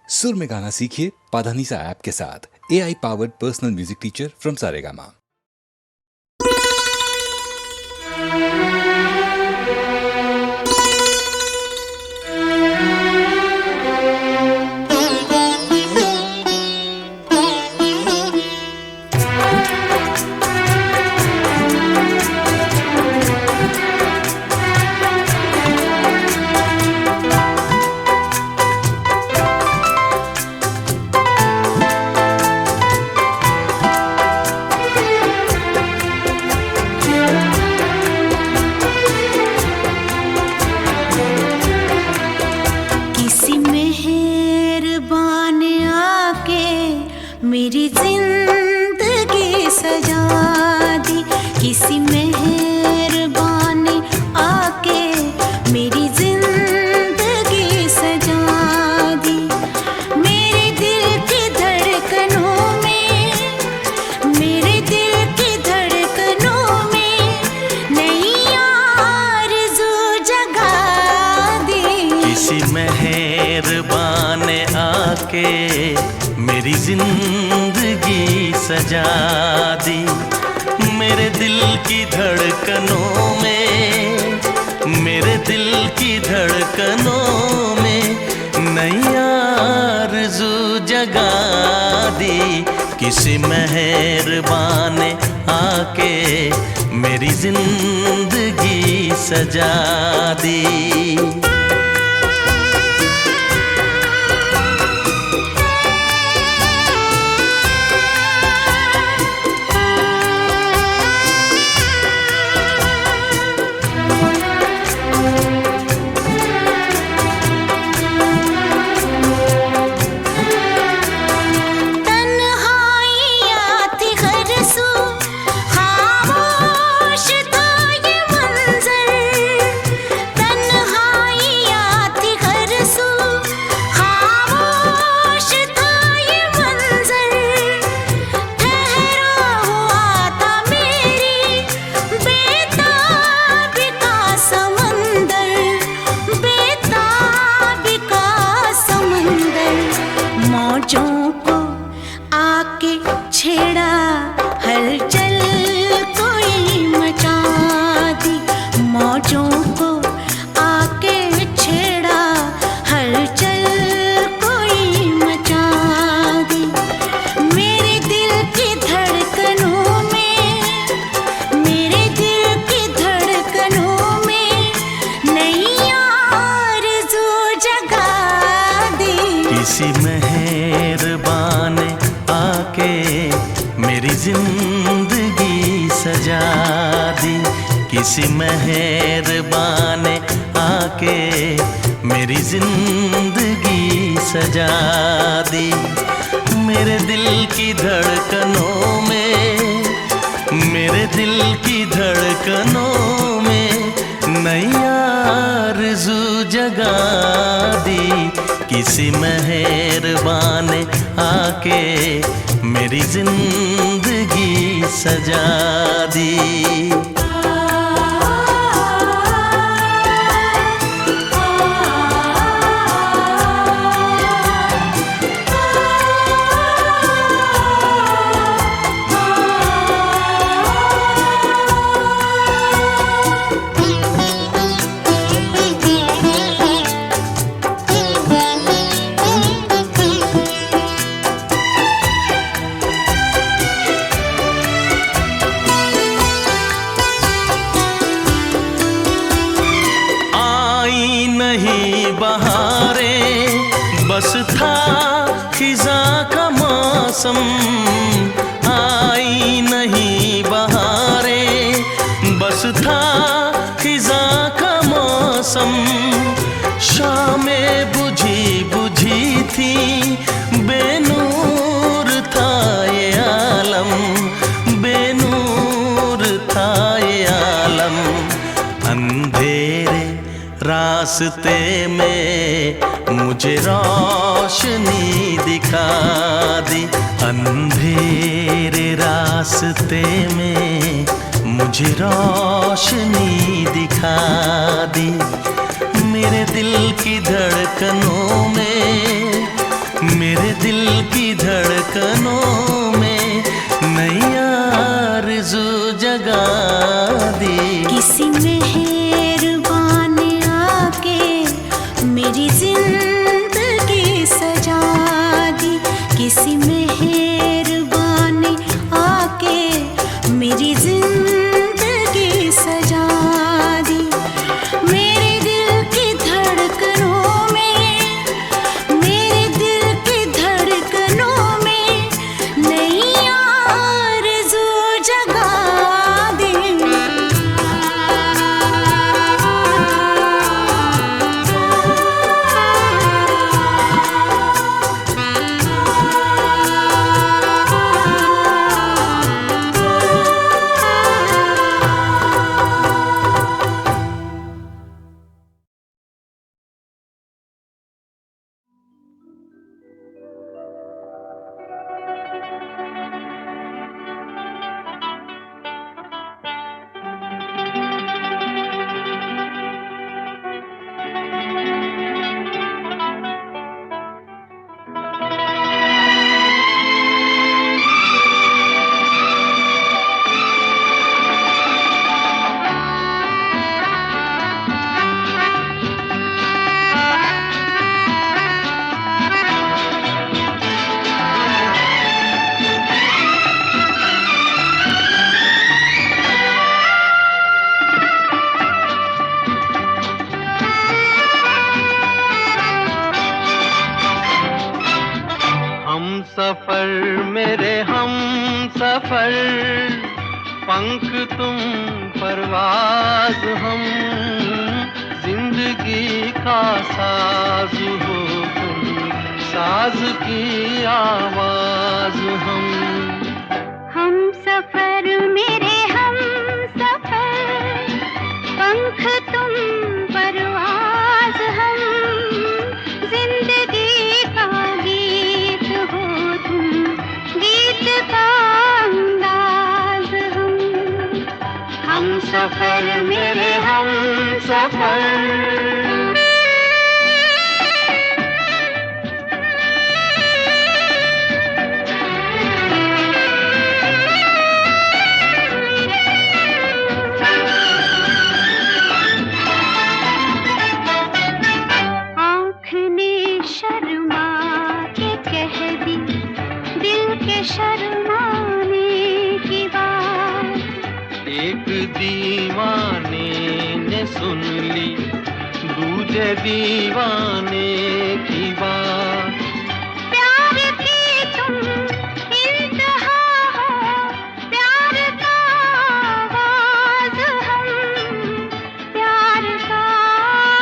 सुर में गाना सीखिए पाधानीसा ऐप के साथ। AI powered personal music teacher from Saregama. मेरी जिंदगी सजा दी, किसी मेहरबान ने आके मेरी जिंदगी सजा दी। मेरे दिल की धड़कनों में, मेरे दिल की धड़कनों में नई आरज़ू जगा दी। किसी मेहरबान ने आके मेरी जिंदगी सजा दी। मेरे दिल की धड़कनों में, मेरे दिल की धड़कनों में नई आरज़ू जगा दी। किसी मेहरबान ने आके मेरी जिंदगी सजा दी। छेड़ा हलचल कोई मचा दी, मौजों को आके छेड़ा हलचल कोई मचा दी। मेरे दिल की धड़कनों में, मेरे दिल की धड़कनों में नई आरज़ू जगा दी। किसी मेहरबान आके मेरी जिंदगी सजा दी। किसी मेहरबान आके मेरी जिंदगी सजा दी। मेरे दिल की धड़कनों में, मेरे दिल की धड़कनों में नई आरज़ू जगा दी। किसी मेहरबान आके मेरी जिंदगी सजा दी। नहीं बहारें, बस था खिज़ां का मौसम। आई नहीं बहारें, बस था खिज़ां का मौसम। शामें बुझी बुझी थी, बेनूर था ये आलम, बेनूर था ये आलम। अंधेरे रास्ते में मुझे रोशनी दिखा दी। अंधेरे रास्ते में मुझे रोशनी दिखा दी। मेरे दिल की धड़कनों में, दिल की धड़कनों में नई आरज़ू जगा दी। किसी मेहरबान ने आके मेरी जिंदगी सजा दी। किसी मेहरबान ने आके मेरी जिंदगी सजा दी। मेरे दिल की धड़कनों में, मेरे दिल की धड़कनों में नई आरज़ू जगा दी। सफर मेरे हम सफर, पंख तुम परवाज हम, जिंदगी का साज हो तुम, साज की आवाज हम। हम सफर मेरे हम सफर, पंख तुम परवाज हम, जिंदगी का गीत हो तुम, गीत का अंदाज हम सफर मेरे हम सफर। शर्माने की बात एक दीवाने ने सुन ली, दूजे दीवाने की बात। प्यार की तुम इंतहा हो, प्यार का आवाज हम, प्यार का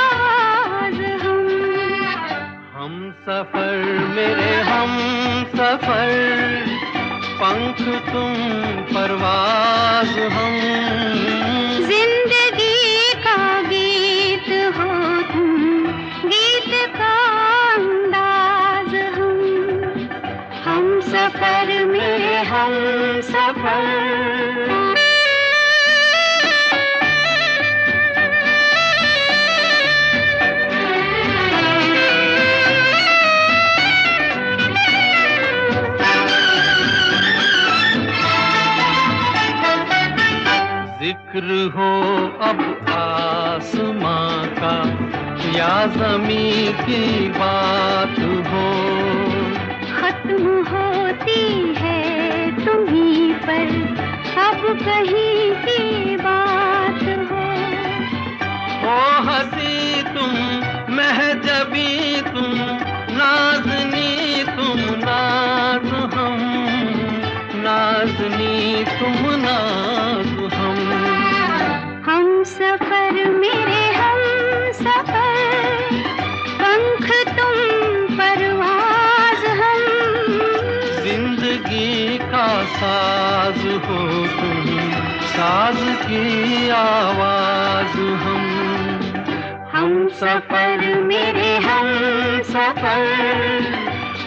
आवाज हम सफर मेरे हम सफर, पंख तुम परवाज हम, जिंदगी का गीत हो तुम, गीत का अंदाज हम सफर मेरे हम सफर। जिक्र हो अब आसमां का या ज़मीं की बात हो, खत्म होती है तुम्हीं पर अब कहीं की बात हो हंसी तुम महजबी तुम, नाज़नी तुम नाज हम, नाज़नी तुम नाज हम सफर मेरे हम सफर, पंख तुम परवाज हम, जिंदगी का साज हो तुम, साज की आवाज हम सफर मेरे हम सफर,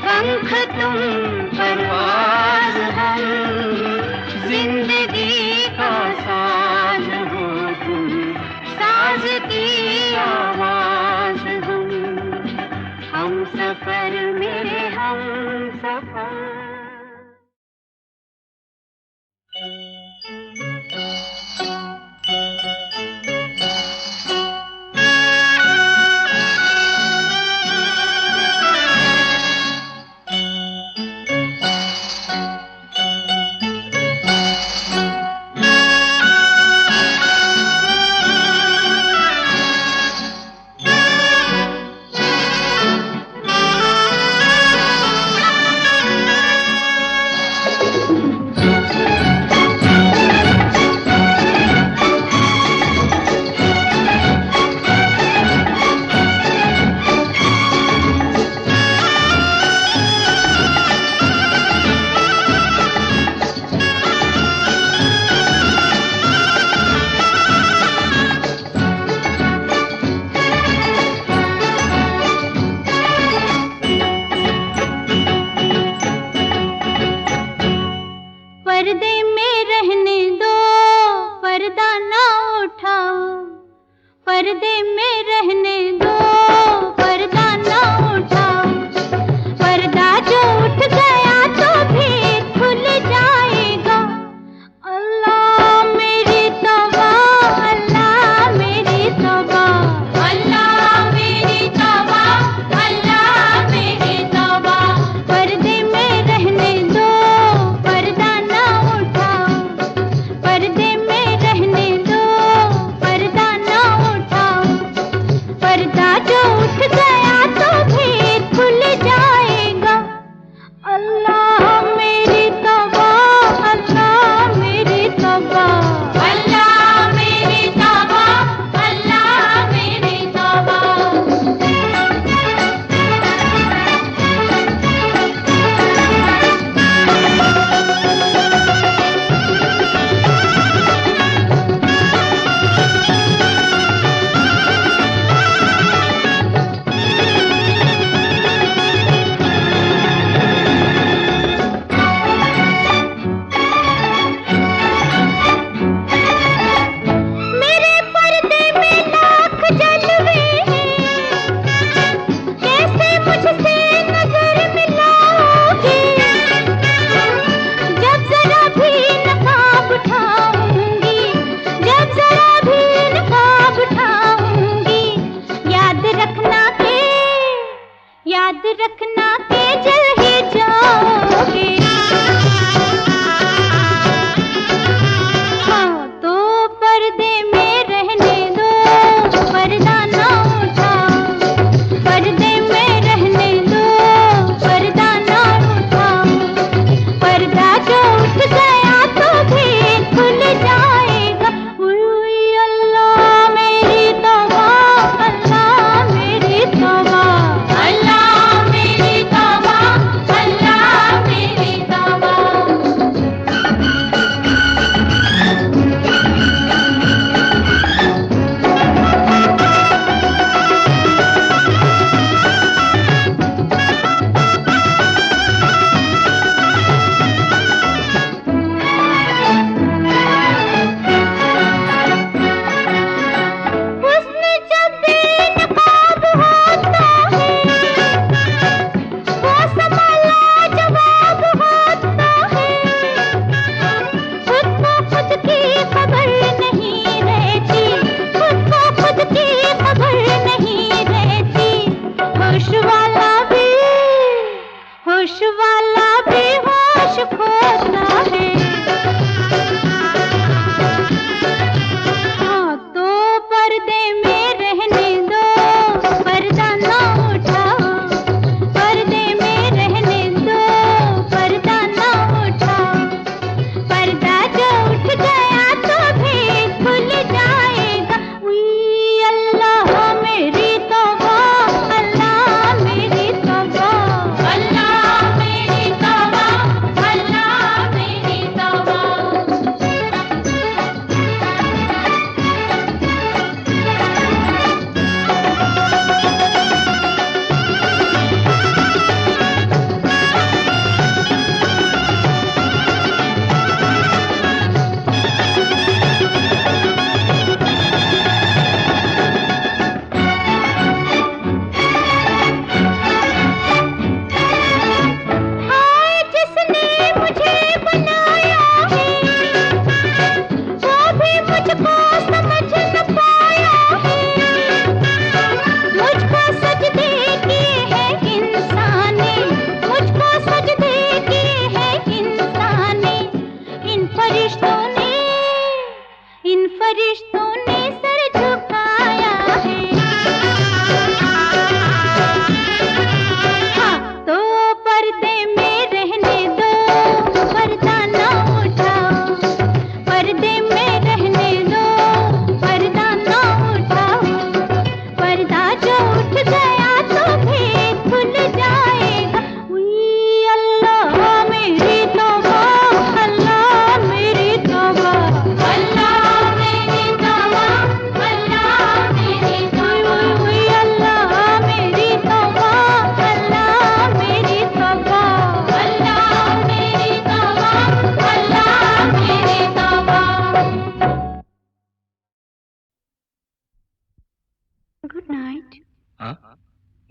पंख तुम परवाज हम, जिंदगी का साज हो तुम, साज की आवाज हम सफर मेरे हम सफर। पर्दे में रहने दो, पर्दा ना उठाओ, पर्दे में रहने दो, पर्दा ना उठाओ, पर्दा जो उठ गया तो भी खुल जाएगा। अल्लाह मेरी तौबा, अल्लाह मेरी तौबा, अल्लाह मेरी तौबा, अल्लाह मेरी तौबा। पर्दे में रहने दो, पर्दा ना उठाओ, पर्दे में रहने दो, पर्दा ना उठाओ, पर्दा जो उठ गया तो भी खुल जाएगा। अल्लाह मेरी तौबा, अल्लाह मेरी तौबा, अल्लाह मेरी तौबा, अल्लाह मेरी तौबा। मेरे पर्दे में लाख जलवे हैं, कैसे मुझसे नजर मिलाओगे? जब जरा भी नकाब उठाऊंगी, जब जरा भी नकाब उठाऊंगी, याद रखना के जल ही जाओगे। हाँ तो पर्दे में रहने दो, पर्दा ना उठाओ, पर्दे में रहने दो, पर्दा ना उठाओ, पर्दा जो उठ गया तो भी खुल जाएगा। उई अल्लाह मेरी तौबा, अल्लाह मेरी तौबा, अल्लाह मेरी तौबा, अल्लाह मेरी तौबा। हुस्न जब बेनकाब होता है, वो समा लाजवाब होता है। खुद को खुद की खबर नहीं रहती, खुद को खुद की खबर नहीं रहती। होश वाला भी होश खोता है। हाँ तो पर्दे में रहने दो, पर्दा ना उठाओ, पर्दे में रहने दो, पर्दा ना उठाओ, पर्दा जो उठ गया तो भी खुल जाएगा। उई अल्लाह मेरी तौबा, अल्लाह मेरी तौबा, अल्लाह मेरी तौबा,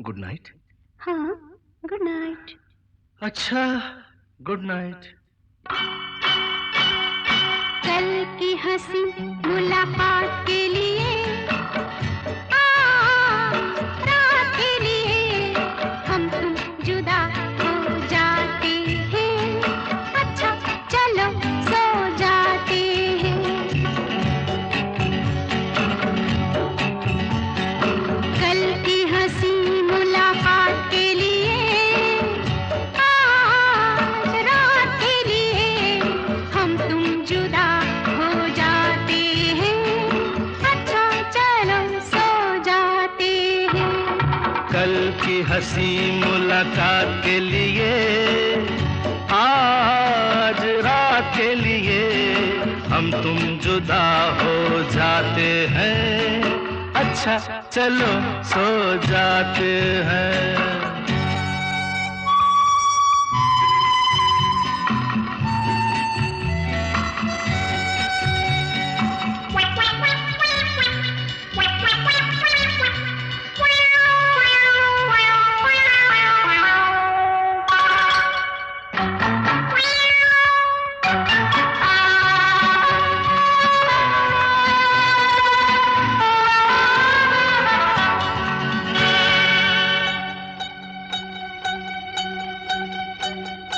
गुड नाइट। हाँ, गुड नाइट। अच्छा, गुड नाइट। कल की हंसी मुलाकात के लिए रात के लिए हम तुम जुदा हो जाते हैं। अच्छा चलो सो जाते हैं। कल की हंसी मुलाकात के लिए आज रात के लिए हम तुम जुदा हो जाते हैं। अच्छा चलो सो जाते हैं। कल की हंसी मुलाकात के लिए आज रात के लिए हम तुम जुदा हो जाते हैं। अच्छा चलो सो जाते हैं।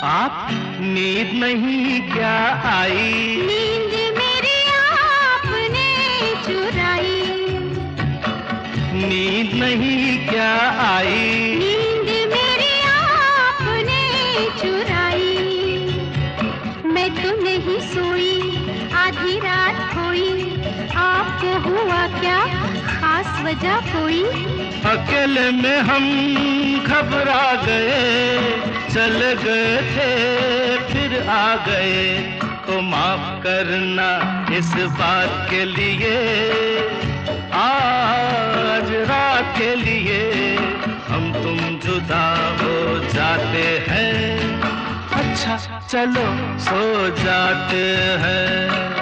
आप नींद नहीं क्या आई? नींद मेरी आपने चुराई। नींद नहीं क्या आई? नींद मेरी आपने चुराई। मैं तो नहीं सोई, आधी रात खोई। आपको हुआ क्या, खास वजह कोई? अकेले में हम घबरा गए, चले गए थे फिर आ गए। तो माफ करना इस बात के लिए, आज रात के लिए हम तुम जुदा हो जाते हैं। अच्छा चलो सो जाते हैं।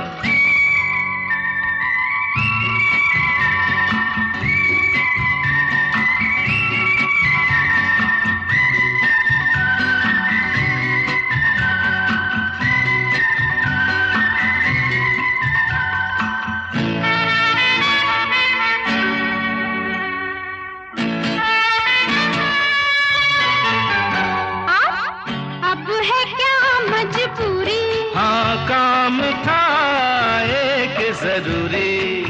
अब है क्या मजबूरी? हाँ काम था एक जरूरी।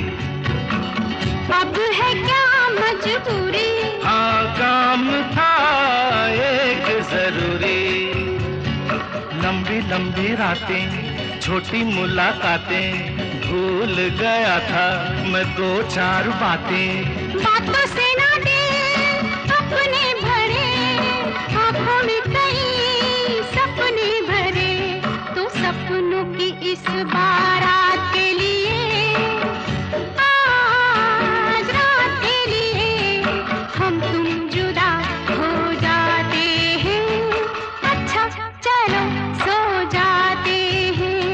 अब है क्या मजबूरी? हाँ काम था एक जरूरी। लंबी लंबी रातें, छोटी मुलाकातें, भूल गया था मैं दो चार बातें। बातों से ना दे अपने भरे, आंखों में कई सपने भरे। तो सपनों की इस बारात के लिए, आज रात के लिए हम तुम जुदा हो जाते हैं। अच्छा चलो सो जाते हैं।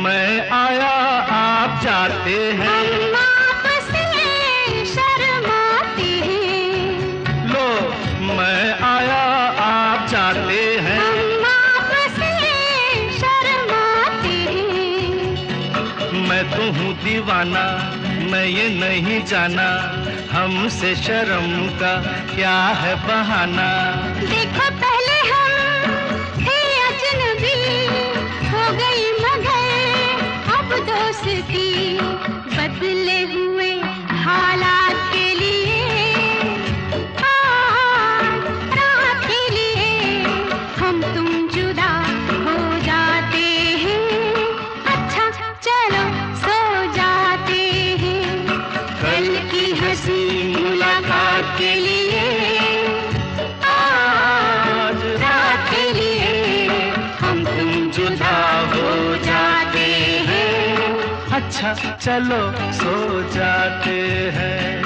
मैं आया आप जाते हैं। हम आपसे शर्माते हैं। लो मैं आया आप जाते हैं। हम आपसे शर्माते हैं। मैं तो हूँ दीवाना, मैं ये नहीं जाना हमसे शर्म का क्या है बहाना। देखो पहले हम थे अजनबी, हो गई मगर अब दोस्ती। बदले हुए हालात के लिए, आज रात के लिए हम तुम जुदा हो जाते हैं। अच्छा चलो सो जाते हैं। कल की हंसी मुलाकात के लिए, आज रात के लिए हम तुम जुदा हो जाते हैं। अच्छा अच्छा चलो सो जाते हैं,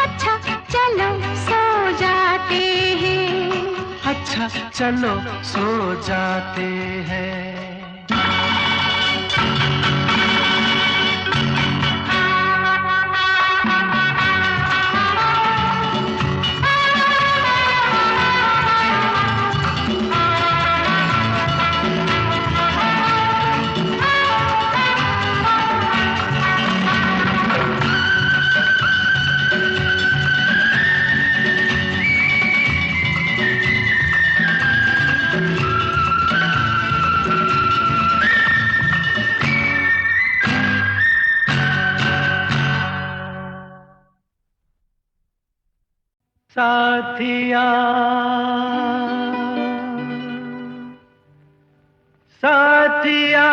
अच्छा चलो सो जाते हैं, अच्छा चलो सो जाते हैं। साथिया साथिया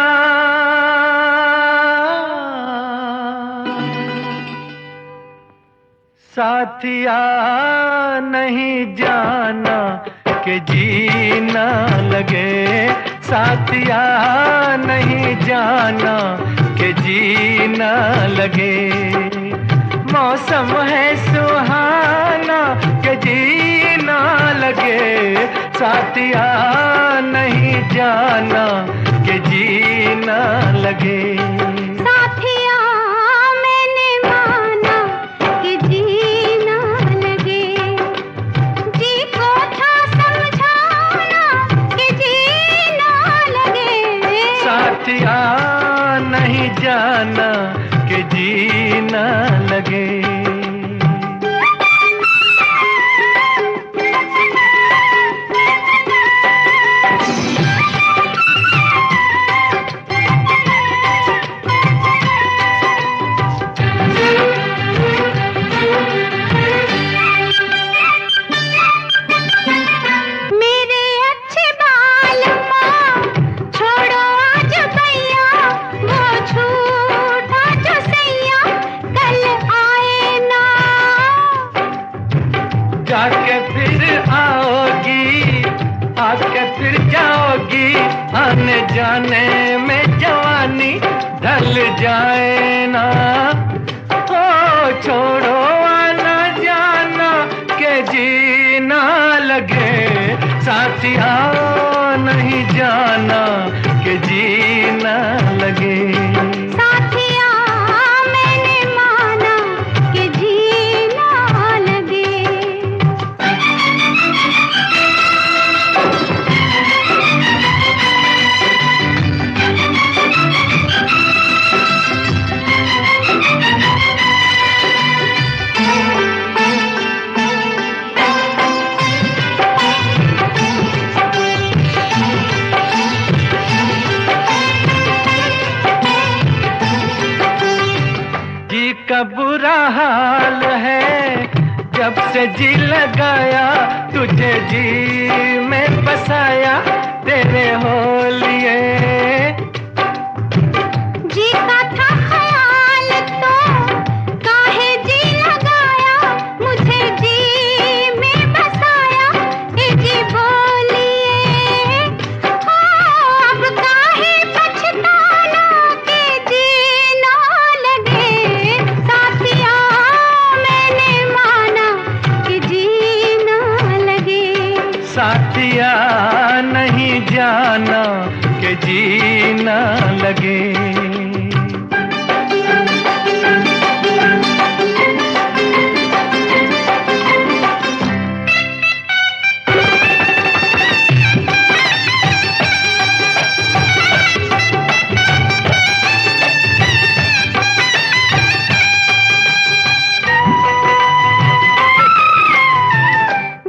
साथिया नहीं जाना कि जीना लगे, साथिया नहीं जाना कि जीना लगे। मौसम है सुहाना कि जीना लगे, साथिया नहीं जाना कि जीना लगे। साथिया मैंने माना कि जीना लगे, जी को था समझाना कि जीना लगे। साथिया नहीं जाना कि जीना लगे। जाके फिर आओगी, आके फिर जाओगी, आने जाने में जवानी ढल जाए ना। ओ छोड़ो आना जाना के जीना लगे, साथिया नहीं जाना के जीना लगे। साथिया मैंने माना कि जीना लगे। जी का बुरा हाल है जब से जी लगाया, तुझे जी में बसाया तेरे हो लिए। जी का था ख्याल तो काहे जी लगाया, मुझे जी में बसाया ए जी बोलिए। अब काहे पछताना के जीना लगे, साथिया मैंने माना कि जीना लगे। साथिया नहीं जाना कि जीना लगे।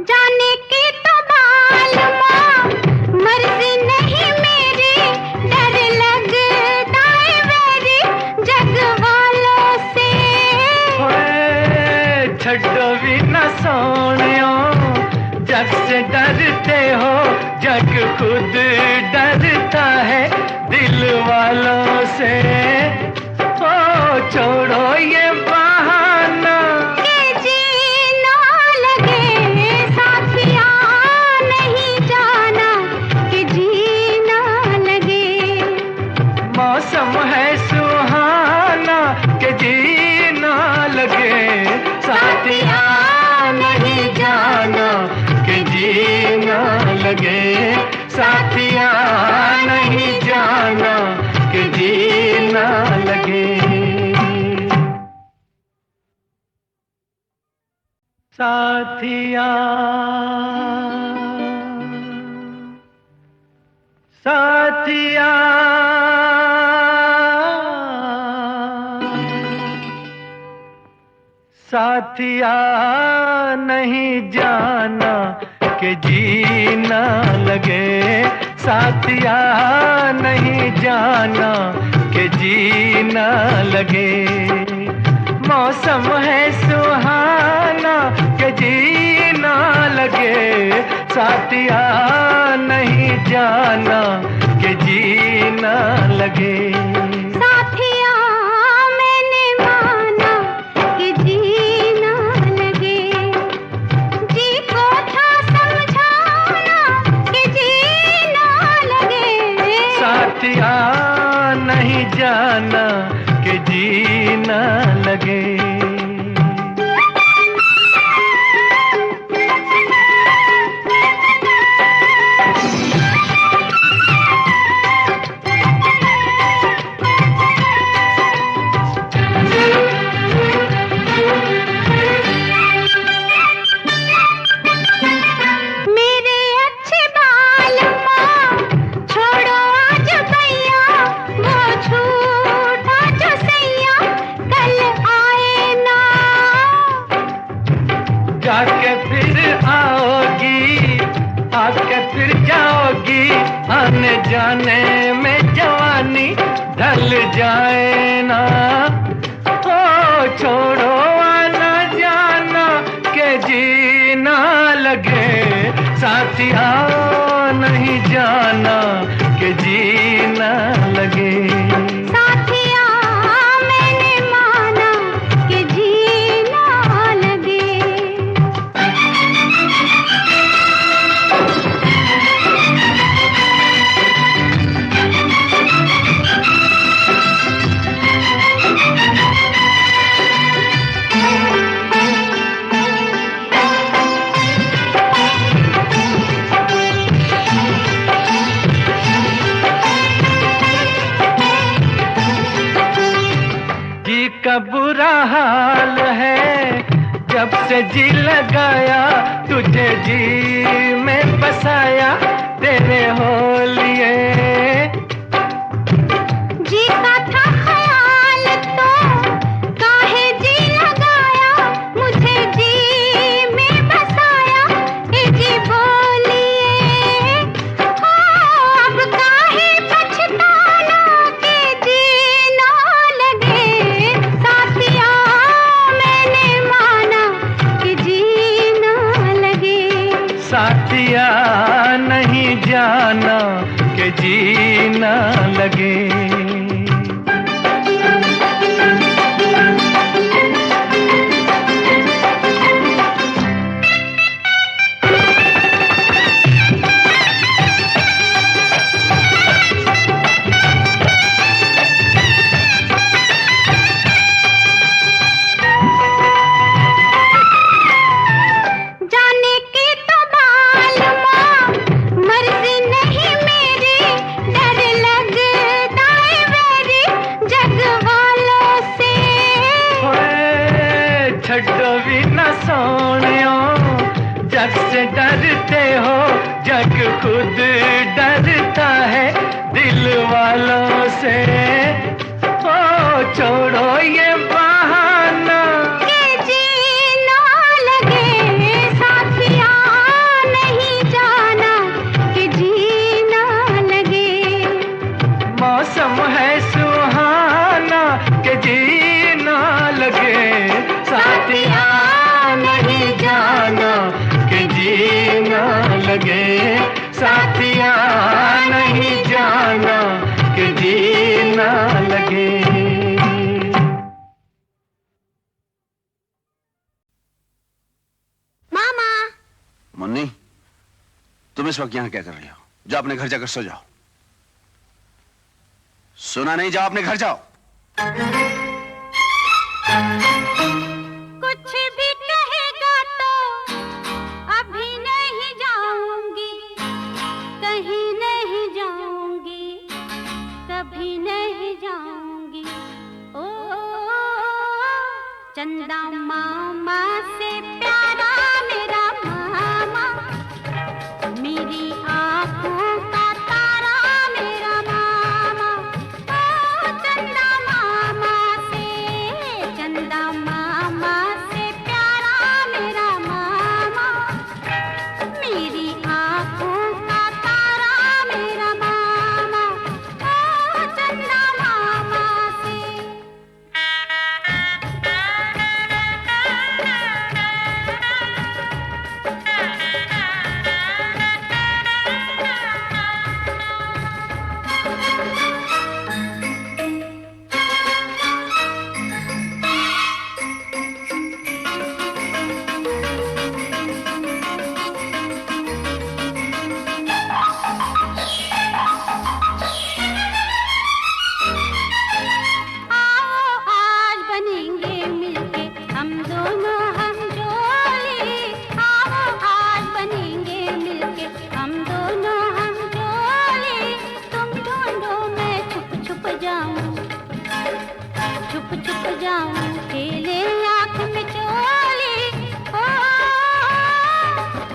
जाने की तो मालूमा मर्जी नहीं मेरी, डर लगता है मेरी जग वालों से। ओए छड्डो भी न सोनियो, जग से डरते हो, जग खुद डरता है दिल वालों से। ओ छोड़ो ये बहाना के जीना लगे, साथिया नहीं जाना कि जीना लगे। मौसम है सुहाना साथिया साथिया साथिया नहीं जाना कि जीना लगे, साथिया नहीं जाना कि जीना लगे। मौसम है सुहाना कि जीना लगे, साथिया नहीं जाना कि जीना लगे। साथिया मैंने माना कि जीना लगे, जी को था समझाना कि जीना लगे। साथिया नहीं जाना कि जीना लगे। जाके फिर आओगी, आके फिर जाओगी, आने जाने में जवानी ढल जाए ना। ओ छोड़ो आना जाना के जीना लगे, साथिया नहीं जाना के जीना लगे। का बुरा हाल है जब से जी लगाया, तुझे जी में बसाया तेरे हो लिए। जी का था ख्याल तो काहे जी लगाया, मुझे जी में बसाया ए जी बोलिए। हो अब काहे पछताना के जीना लगे, साथिया मैंने माना कि जीना लगे। साथिया नहीं जाना कि जीना लगे। छड्डो भी न सोनियो, जग से डरते हो, जग खुद डरता है दिल वालों से। ओ छोड़ो ये बहाना के जीना लगे, साथिया नहीं जाना कि जीना लगे। मौसम है सुहाना के जीना लगे, साथिया नहीं जाना कि जीना लगे। साथिया नहीं जाना कि जीना लगे। मामा। मुन्नी, तुम इस वक्त यहाँ क्या कर रही हो? जाओ अपने घर जाकर सो जाओ। सुना नहीं? जाओ अपने घर जाओ। कुछ भी कहेगा तो अभी नहीं जाऊंगी, कहीं नहीं जाऊंगी, कभी नहीं जाऊंगी। ओ चंदा मामा से प्यारा मेरा मामा, मेरी आँखों का तारा मेरा मामा। ओ चंदा मामा से प्यारा मेरा मामा, मेरी आँखों का तारा मेरा मामा। ओ चंदा मामा से आओ आज बनेंगे मिलके हम दोनों हम जोली। आओ आज बनेंगे मिलके हम दोनों हम जोली। तुम ढूंढो मैं छुप छुप जाऊं, छुप छुप जाऊं, खेले आँख में चोली। ओ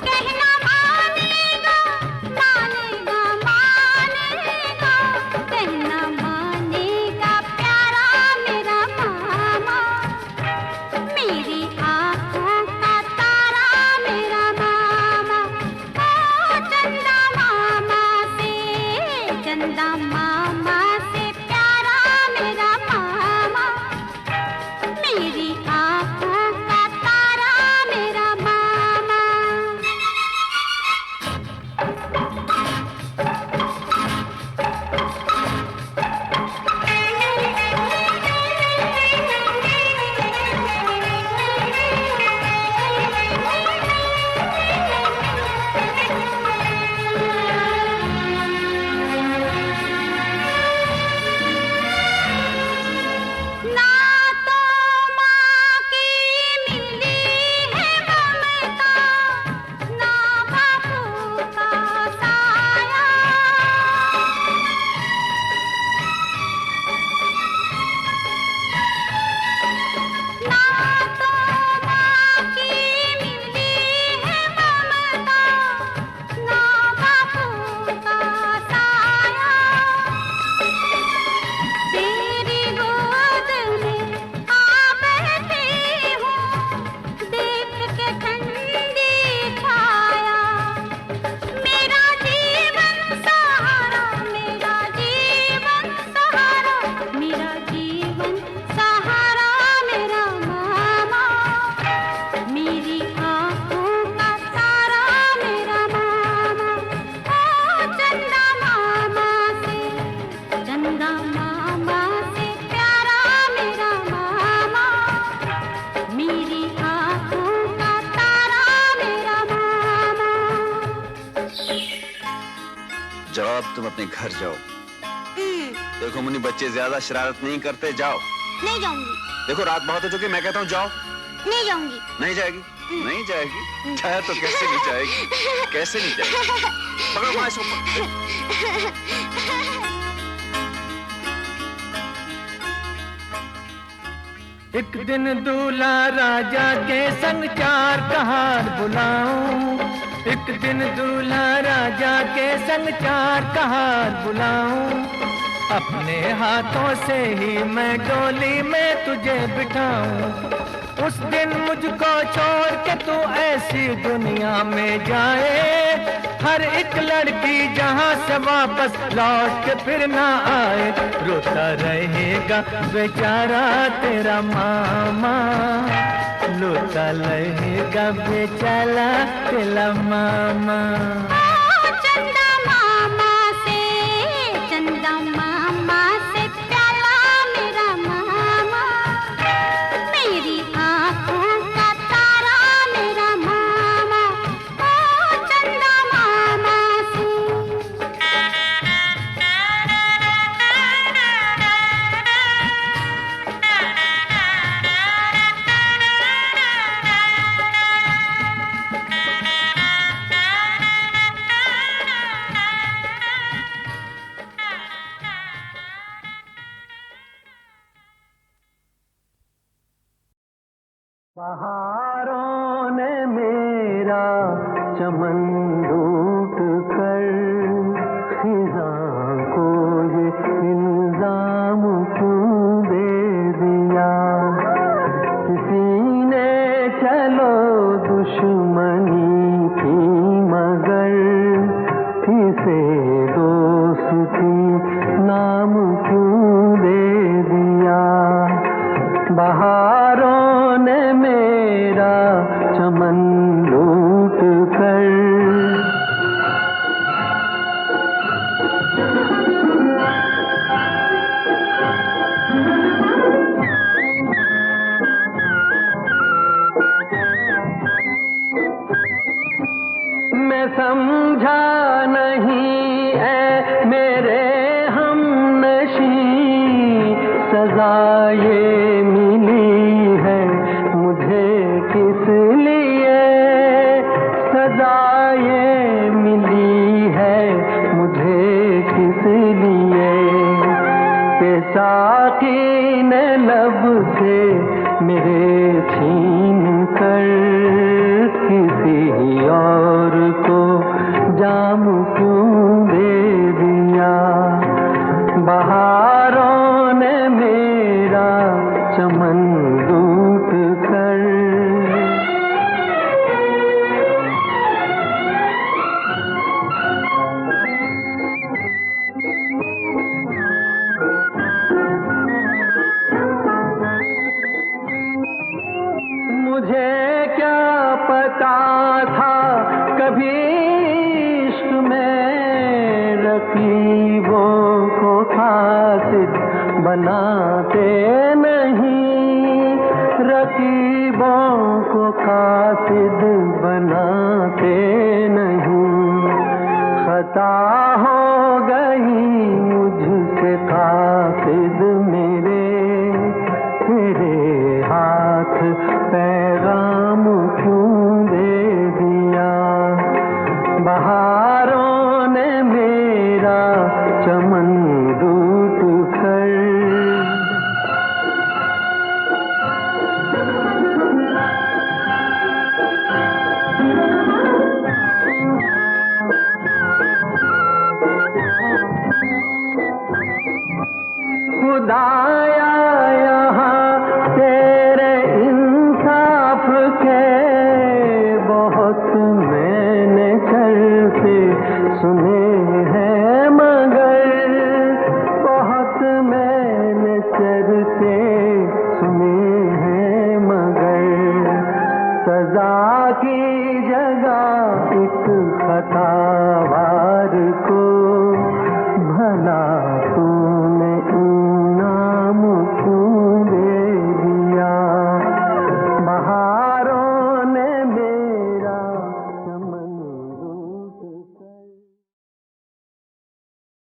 कहना मानेगा मानेगा मानेगा, कहना मानेगा प्यारा मेरा मामा, मेरी आँखों का तारा मेरा मामा। ओ चंदा मामा से प्यारा मेरा मामा, मेरी आँखों का तारा मेरा मामा। ना तो माँ की मिली है ममता, ना बापू का साया। ना तो माँ की मिली है ममता, ना बापू का साया। तेरी गोद में आ बैठी हूँ, देख के ठंडी छाया। मेरा जीवन सहारा, मेरा जीवन सहारा, मेरा जीवन सहारा मेरा मामा, मेरी आँखों का तारा मेरा मामा। ओ चंदा मामा से प्यारा मेरा मामा, मेरी आँखों का तारा मेरा मामा। जाओ अब तुम अपने घर जाओ। देखो मुन्नी, बच्चे ज्यादा शरारत नहीं करते, जाओ। नहीं जाऊंगी, देखो रात बहुत हो चुकी है, मैं कहता हूँ जाओ। नहीं जाऊंगी। नहीं जाएगी? नहीं जाएगी? जाए तो कैसे नहीं जाएगी? कैसे नहीं जाएगी? पकड़ो माँ इसको। एक दिन दूल्हा राजा के संग चार कहार बुलाऊं, एक दिन दूल्हा राजा के संग चार कहार बुलाऊं। अपने हाथों से ही मैं डोली में तुझे बिठाऊं। उस दिन मुझको छोड़ के तू ऐसी दुनिया में जाए, हर एक लड़की जहां से वापस लौट के फिर ना आए। रोता रहेगा बेचारा तेरा मामा, रोता रहेगा बेचारा तेरा मामा। चंदा मामा से प्यारा मेरा मामा, मेरी आँखों का तारा मेरा मामा। ओ चंदा मामा से बहारों ने मेरा चमन लूट कर खिज़ां को ये इल्जाम क्यों दे दिया। किसी ने चलो दुश्मनी की मगर किसे दोस्ती नाम क्यों दे दिया। बहारों ने मेरा चमन लूट कर मैं समझा नहीं है मेरे हमनशी सजा ये मिली है मुझे किस लिए। सजा ये मिली है मुझे किस लिए कि साकी ने लब से मेरे छीन कर किसी और को जाम क्यों दे दिया। बहारों ने मेरा चमन लूट कर मुझे क्या पता था कभी इश्क में रकीबों को खासिद बनाते नहीं। रकीबों को खासिद बनाते नहीं। खता हो गई मुझसे खासिद मेरे तेरे हाथ पैगाम क्यों दे दिया। बहारों ने मेरा चमन लूट कर खुदाया यहाँ तेरे इंसाफ के बहुत मैंने चलते सुने हैं मगर बहुत मैंने चल